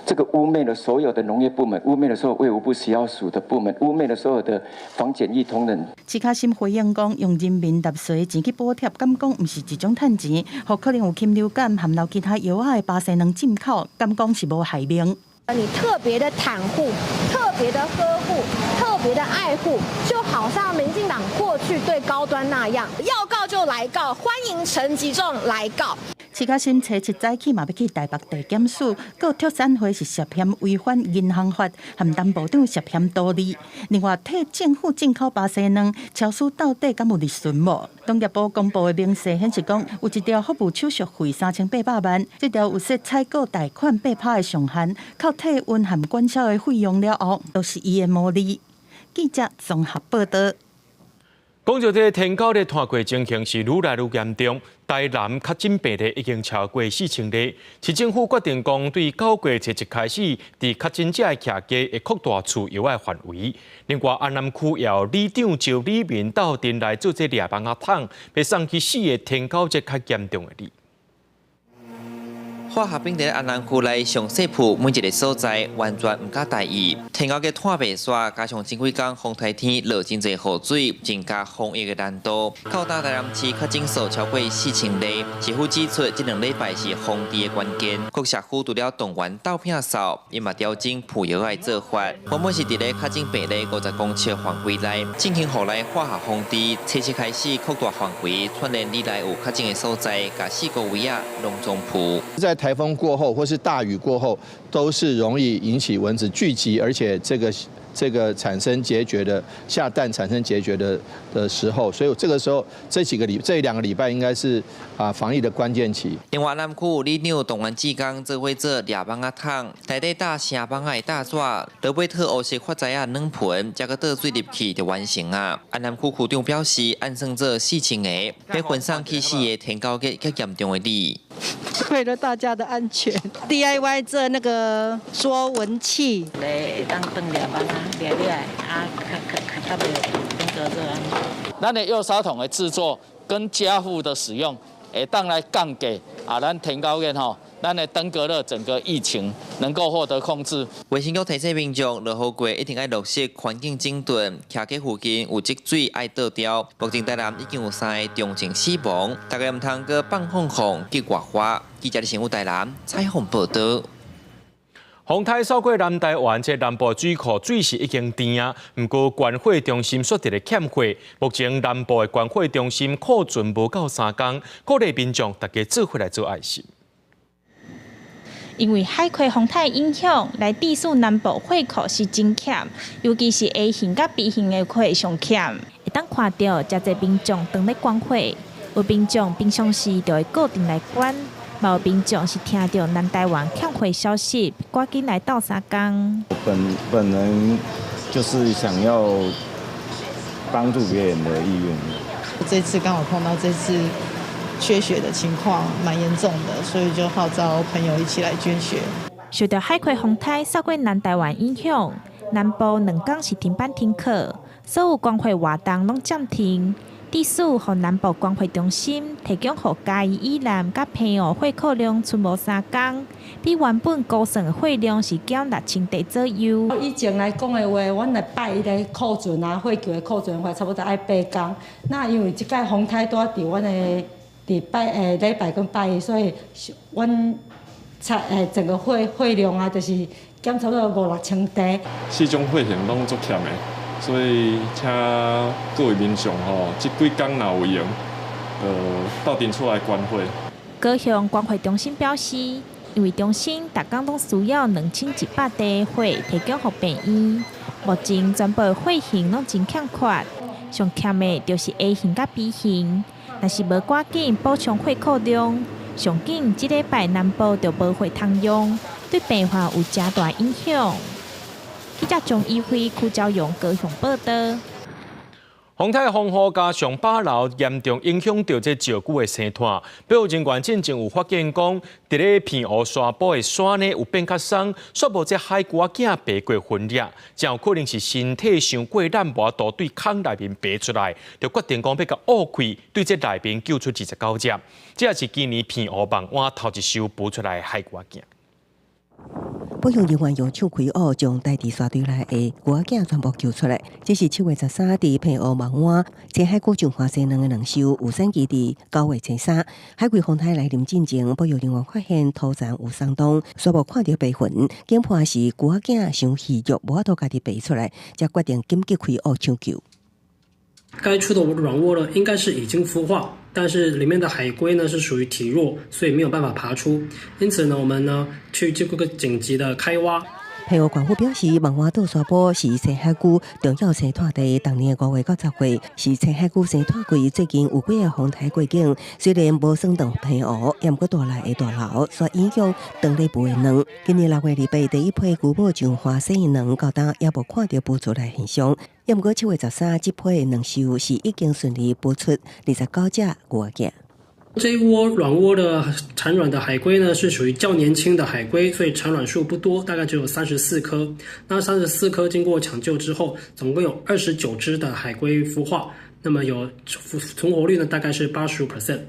这个污蔑了所有的农业部门，污蔑了所有卫福部食药署的部门，污蔑了所有的防检疫同仁。施卡森回应讲，用人民纳税钱去补贴，敢讲毋是一种趁钱，或可能有禽流感含有其他药害的巴西卵进口，敢讲是无害命。你特别的袒护，特别的呵护，特别的爱护，就好像民进党过去对高端那样，要告就来告，欢迎陈吉仲来告。施卡森初7早起嘛要去台北地检署，告拓产会是涉嫌违反银行法，含陈部长涉嫌多利。另外，替政府进口巴西卵，超市到底敢有利润无？农业部公布的明细显示讲，有一条服务手续费3800万，这条有设采购贷款8%的上限，靠体温含管销的费用了后，都是伊的毛利。记者综合报道。讲到这天狗的拖过情形是愈来愈严重，台南确诊病例已经超过4000例。市政府决定讲，对9月1日开始，伫确诊者的徛家会扩大厝摇的范围。另外，安南区也有里长招里民到店内做这猎棒仔桶，被送去死的天狗节较严重的例。化学兵在安南区内上细铺，每一个所在完全唔敢大意。天狗嘅拖白刷，加上前几天风台天落真侪雨水，增加防疫嘅难度。到台南市确诊数超过4000例，市府指出，这2礼拜是防治嘅关键。各社区除了动员斗拼扫，伊嘛调整铺药嘅做法。原本是伫咧确诊病例50公尺范围内，进行后来化学防治，7日开始扩大范围，串联里内有确诊嘅所在，甲4个位啊拢总铺。在台风过后或是大雨过后，都是容易引起蚊子聚集，而且这个产生孑孓的下蛋产生孑孓的时候，所以这个时候这2个礼拜应该是防疫的关键期。另外，南区里长动员志工做伙做猎棒仔桶，内底搭成棒仔的大纸，落尾套乌色发财啊2盆，再个倒水入去就完成啊。安南区区长表示，按算做4000个，被分散去4个天狗节较严重的例。为了大家的安全 ，DIY 做那个捉蚊器，来当炖猎棒啊，猎来啊，较袂变做这样。咱的幼砂桶的制作跟家户的使用，会当来降低咱天狗节吼，咱的登革热整个疫情能够获得控制。卫生局提醒民众，落雨季一定要落实环境整顿，徛家附近有积水爱倒掉。目前台南已经有3个重症死亡，大家唔通搁放风控去外花。记者李新武台南采访报道。洪台扫过南台湾，这南部水库水是已经甜啊，不过关火中心说的欠火，目前南部的关火中心库存无够3天，鼓励民众大家做伙来做爱心。因为海葵风台影响，来地属南部火库是真欠，尤其是 A 型甲 B 型的火上欠。会当看到真侪民众当咧关火，有民众平常时就会固定来关。有民众是听到南台湾欠火消息，赶紧来到3天。本人就是想要帮助别人的意愿。这次刚好碰到这次缺血的情况蛮严重的，所以就号召朋友一起来捐血。受到海葵风台扫过南台湾影响，南部2天是停班停课，所有关火活动拢暂停。地属和南部关火中心提供予嘉义以南甲澎湖火库量存无3天，比原本估算的火量是减6000地左右。以前来讲的话，阮来摆伊个库存啊，火球的库存话，差不多要8天。那因为即届风台多伫阮的礼拜跟拜一，所以阮整个火量啊，就是减差不多5、6000地。4种火型拢足欠的。所以，请各位民众这几天若有闲，到店出来关火。高雄关火中心表示，因为中心每天拢需要2100地火提供予病院，目前全部的火型拢真欠缺，上欠的就是 A 型甲 B 型，若是无赶紧补充火库量，上紧这礼拜南部就无火通用，对病患有真大影响。记者张依辉、邱昭勇高雄报道。洪台风雨加上8楼严重影响到这石鼓的生态，保护人员进前有发现讲，伫咧澎湖沙埔的山呢有变较松，说无这海龟仔爬过分裂，真有可能是身体伤过烂无度对孔内面爬出来，就决定讲要甲挖开，对这内面救出29只。这也是今年澎湖望湾头一艘捕出来的海龟仔。保育人员用手开挖，将大地沙堆内的龟仔全部救出来。这是7月13日澎湖望湾前海古镇发生2个人受有产期伫9月13，海葵风台来临进前，保育人员发现土层有松动，却无看到白痕，警判是龟仔伤虚弱，无法度家己爬出来，才决定紧急开挖抢救。该处的软窝呢，应该是已经孵化，但是里面的海龟呢是属于体弱，所以没有办法爬出。因此呢，我们呢去经过个紧急的开挖。澎湖县府表示，文化岛沙坡是青海区重要生态地，当年5月到10月是青海区生态季，最近有几个风台过境，虽然无算到澎湖，也毋过大来的大流所影响当地捕的卵。今年6月28第一批巨母上花生的卵，到今也无看到捕出来现象。也毋过7月13这批的卵收是已经顺利捕出29只牛仔。这一窝卵窝的产卵的海龟呢，是属于较年轻的海龟，所以产卵数不多，大概只有34颗。那34颗经过抢救之后，总共有29只的海龟孵化，那么有存活率呢，大概是85%。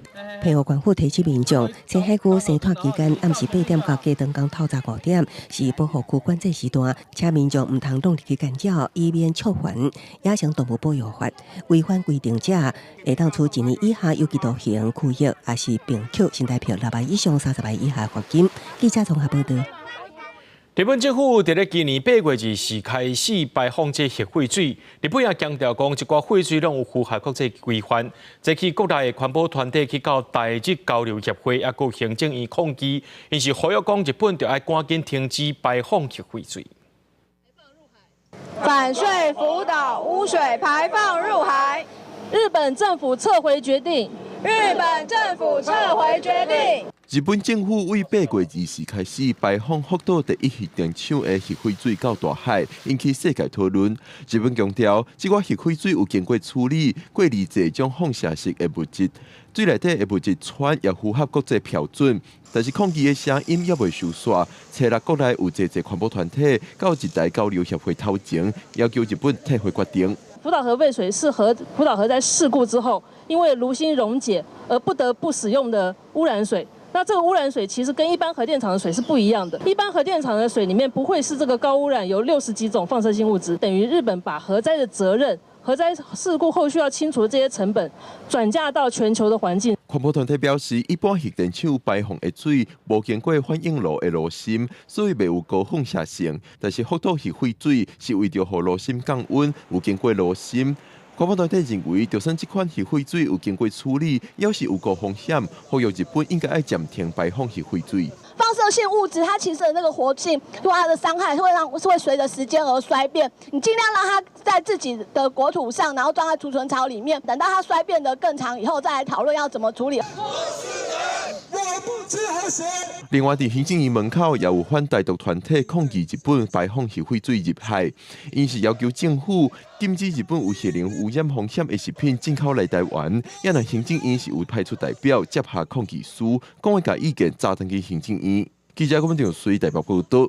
澎湖县府提醒民众，青海区生态期间暗时8点到加长工透早5点是保护区管制时段，请民众唔通动入去干扰，以免触犯野生动物保育法。违反规定者，会当处1年以下有期徒刑、拘役，也是并扣新台币6万以上30万以下罚金。记者综合报道。日本政府伫咧今年8月24开始排放这核废水，日本也强调讲，一寡废水拢有符合国际规范。这去国内的环保团体去到台日交流协会，也有行政院抗议，因是呼吁讲日本就要赶紧停止排放核废水。反税福岛污水排放入海，日本政府撤回决定。日本政府撤回决定。日本政府为8月24开始排放福岛第一核电厂的核废水到大海，引起世界讨论。日本强调，这款核废水有经过处理，过20种放射性的物质，水内底的物质氚也符合国际标准。但是抗议的声音也未收煞，切入国内有侪环保团体到日台交流协会头前，要求日本退回决定。福岛核废水是福岛核在事故之后，因为炉心溶解而不得不使用的污染水。那这个污染水其实跟一般核电厂的水是不一样的。一般核电厂的水里面不会是这个高污染，有60几种放射性物质，等于日本把核灾的责任、核灾事故后续要清除的这些成本，转嫁到全球的环境。环保团体表示，一般核电厂排放的水无经过反应炉的炉心，所以未有高放射性。但是福岛核废水是为着让炉心降温，有经过炉心。环保团体认为，就算这款核废水有经过处理，也是有高风险，呼吁日本应该要暂停排放核废水。放射性物质它其实的那个活性，如果它的伤害会随着时间而衰变，你尽量让它在自己的国土上，然后装在储存槽里面，等到它衰变得更长以后，再来讨论要怎么处理。另外，在行政院门口也有反台独团体抗议日本排放核废水入海，因是要求政府禁止日本有核能污染风险的食品进口来台湾。也让行政院是有派出代表接下抗议书，讲会把意见查登去行政院。记者郭文婷随台北报道。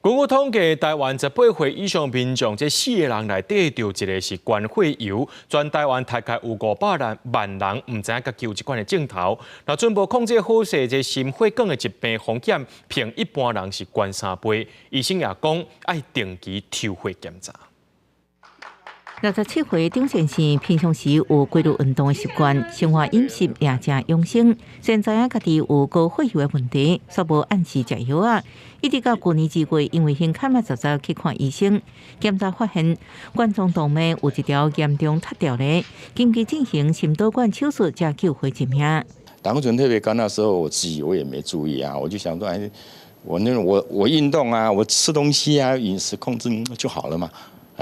根据统计，台湾18岁以上民众，这4个人内底就一个是关血油。全台湾大概有500万人唔知影甲有这款的镜头。那准备控制好势，这心血管的疾病风险，平一般人是关3倍。医生也讲，爱定期抽血检查。67岁张先生平常时有规律运动的习惯，生活饮食也正养生。虽然知影家己有高血油的问题，却无按时食药啊。一直到去年2月，因为胸坎嘛，早去看医生，检查发现冠状动脉有一条严重塌掉咧，紧急进行心导管手术，才救回一命。胆固醇特别高，那时候我自己也没注意啊，我就想说，哎，我运动啊，我吃东西啊，饮食控制就好了嘛。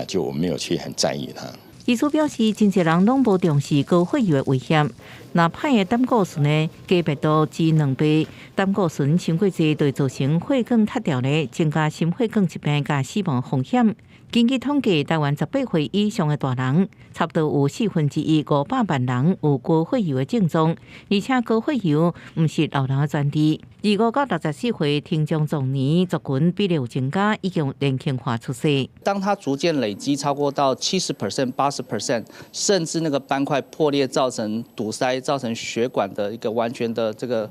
就我没有去很在意它。医师表示，真侪人拢无重视高血油的危险。那歹的胆固醇呢，加倍到至2倍。胆固醇超过侪，对造成血管塌掉咧，增加心血管疾病甲死亡风险。根据统计，台湾18岁以上的大人，差不多有1/4、500万人有高血油的症状，而且高血油毋是老人的专利。25到64岁听众壮年族群比例有增加，已经有年轻化出现。当它逐渐累积超过到70%、80%，甚至那个斑块破裂造成堵塞，造成血管的一个完全的这个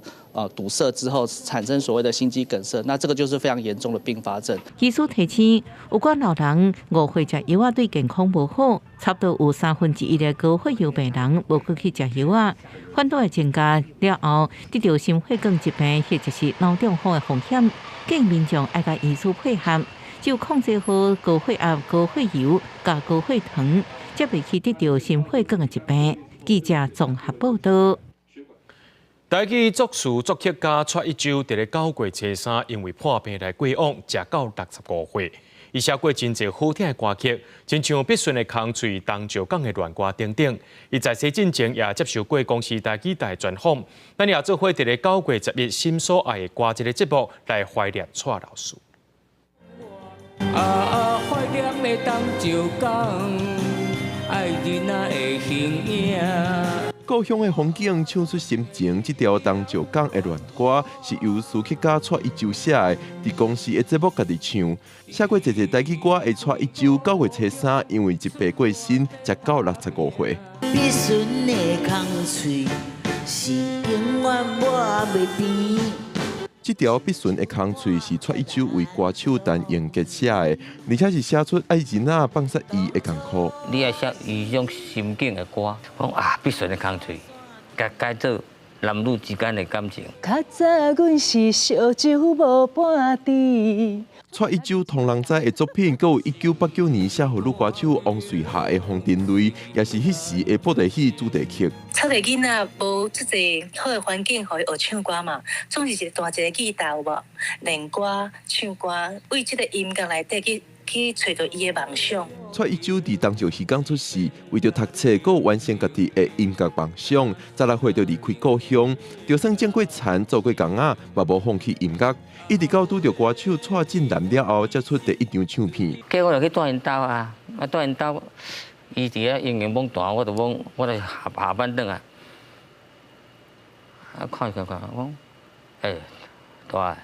堵塞之后，产生所谓的心肌梗塞，那这个就是非常严重的并发症。医师提醒，有关老人误会食药对健康无好，差不多有1/3的高血油病人无去食药反倒会增加了后得到心血管疾病或者是脑中风的风险。建议民众爱甲医师配合，只有控制好高血压、高血油、甲高血糖，才袂去得到心血管的疾病。记者综合报道。台语作词作曲家蔡一洲伫咧9月初3，因为破病来过往，食到65岁。伊写过真侪好听的歌曲，亲像《必顺的空嘴》、《东石港的乱歌》等等。伊在生进前也接受过公司台语台专访，咱也做伙伫咧9月10日心所爱的歌这个节目来怀念蔡老师。怀念的东石港，爱囡仔的形影。故乡的风景，唱出心情。这条东石港的乱歌是由词曲家蔡一洲写的，伫公司的节目家己唱。写过一台语歌的蔡一洲，9月初3因为一病过身，食到65岁。必顺的空嘴是永远我袂变。这条必顺的空嘴是蔡一洲为歌手陈永杰写的，而且是写出爱人仔放杀伊的艰苦。你爱写伊种心境的歌，讲必顺的空嘴，甲改做男女之间的感情。较早阮是烧酒无半滴。蔡一洲同人知的作品，佮有1989年写给女歌手王瑞霞的《风尘泪》，也是迄时的布袋戏主题曲。出个囡仔无即个好的环境，互伊学唱歌嘛，总是一个大一个吉他有无？练歌、唱歌，为即个音乐内底去找到伊的梦想。蔡一洲伫东石渔港出世，为着读册，佮完成家己的音乐梦想，十6岁就离开故乡，就算种过田、做过工仔，嘛无放弃音乐。一直到拄着歌手蔡振南了后，才出第一张唱片。结果就去住因兜啊，住因兜，伊伫遐营营猛弹，我就下班转啊，看，我讲，大，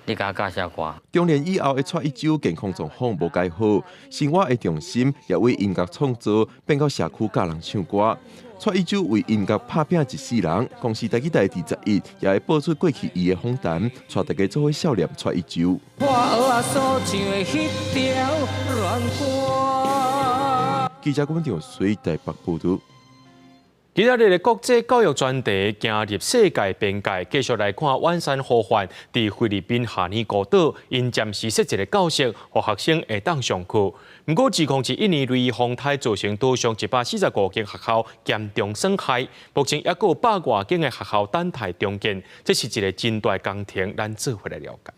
你甲教写歌。中年以后的蔡一洲健康状况无介好，生活的重心也为音乐创作，变到社区教人唱歌。蔡一洲为音乐打拼一世人，公司台语台第11也会播出过去伊的访谈，带大家做伙笑念蔡一洲。记者郭文章随台北报道。今日的国际教育专题行入世界边界，继续来看万山河患伫菲律宾哈尼孤岛，因暂时设一个教室，予学生会当上课。不过，自2021年雷雨风台造成岛上145间学校严重损害，目前还有100多间的学校等待重建，这是一个真大工程，咱做伙来了解。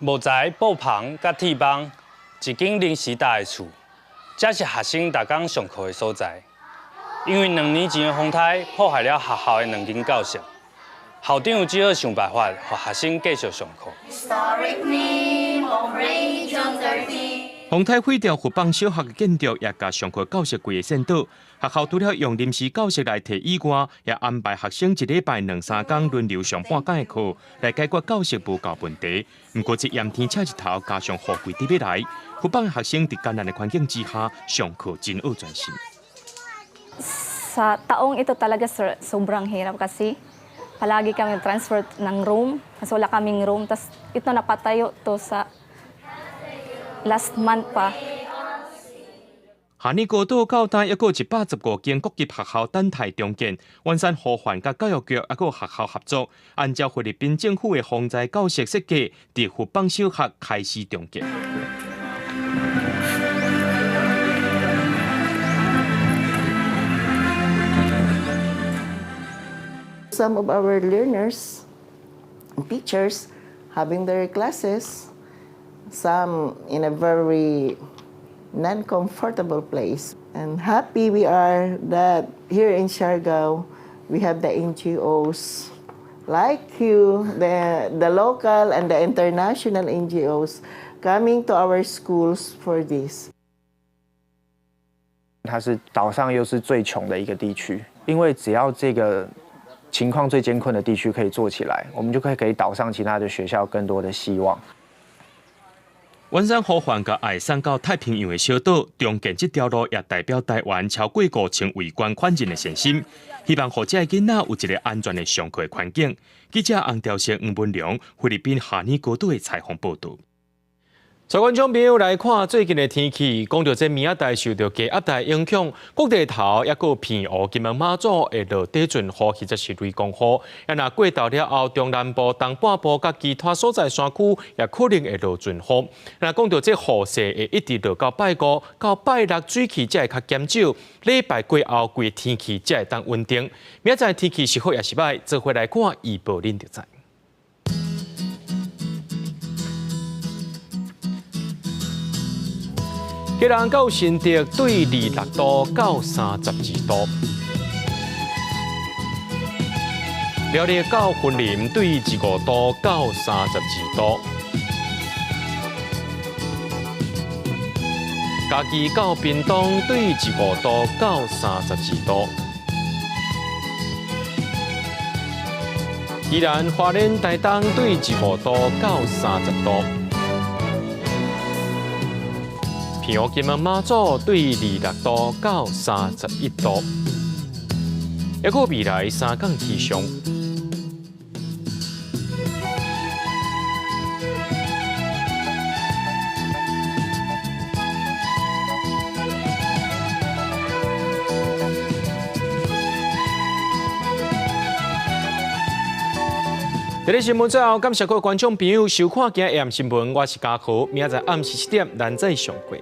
木材、布棚、甲铁网，一间临时搭的厝，这是学生逐天上课的所在。因为2年前的风台破坏了学校的2间教室，校长只好想办法，让学生继续上课。风台毁掉福邦小学的建筑，也甲上课教室规个线倒。学校除了用临时教室来替以外，也安排学生1礼拜2-3天轮流上半天的课，来解决教室无够问题。不过，这炎天赤日头，加上雨季伫要来，福邦的学生伫艰难的环境之下上課真好專心。Sa taong ito talaga sobrang hirap kasi palagi kami transfer ng room kasi wala kaming room. Tapos ito napatayo to sa last month pa. 哈尼孤岛到单，还有115间国级学校等待重建。万山河患甲教育局还有学校合作，按照菲律宾政府的防灾教室设计，伫福邦小学开始重建。Some of our learners and teachers having their classes, some in a very non-comfortable place. And happy we are that here in Siargao, we have the NGOs like you, the local and the international NGOs coming to our schools for this. 它是岛上又是最穷的一个地区，因为只要这个情况最艰困的地区可以做起来，我们就可以给岛上其他的学校更多的希望。万山河患甲爱送到太平洋的小岛，重建这条路也代表台湾超过5000位捐款人的信心，希望让这些囡仔有一个安全的上课环境。记者洪兆成、黄文良，菲律宾哈尼孤岛的采访报道。所以观众朋友来看最近的天气，讲到这明仔载受到低压带影响，各地头也有偏乌、金门、马祖会落地阵雨，或者是雷公雨。也若过到了后，中南部、东半部甲其他所在山区也可能会落阵雨。那讲到这雨势会一直落到拜五、到拜六，水气才会较减少。礼拜过后，贵天气才会当稳定。明仔载天气是好也是歹，做回来看预报，恁就知。吉兰到新竹对26度到32度，苗栗到云林对15度到32度，嘉义到屏东对15度到32度，宜兰花莲台东对15度到30度。平湖金门马祖对26度到31度，还有未来3天气象。这里新闻最后，感谢各位观众朋友收看今日 AM 新闻，我是嘉豪，明仔载暗时7点咱再上过。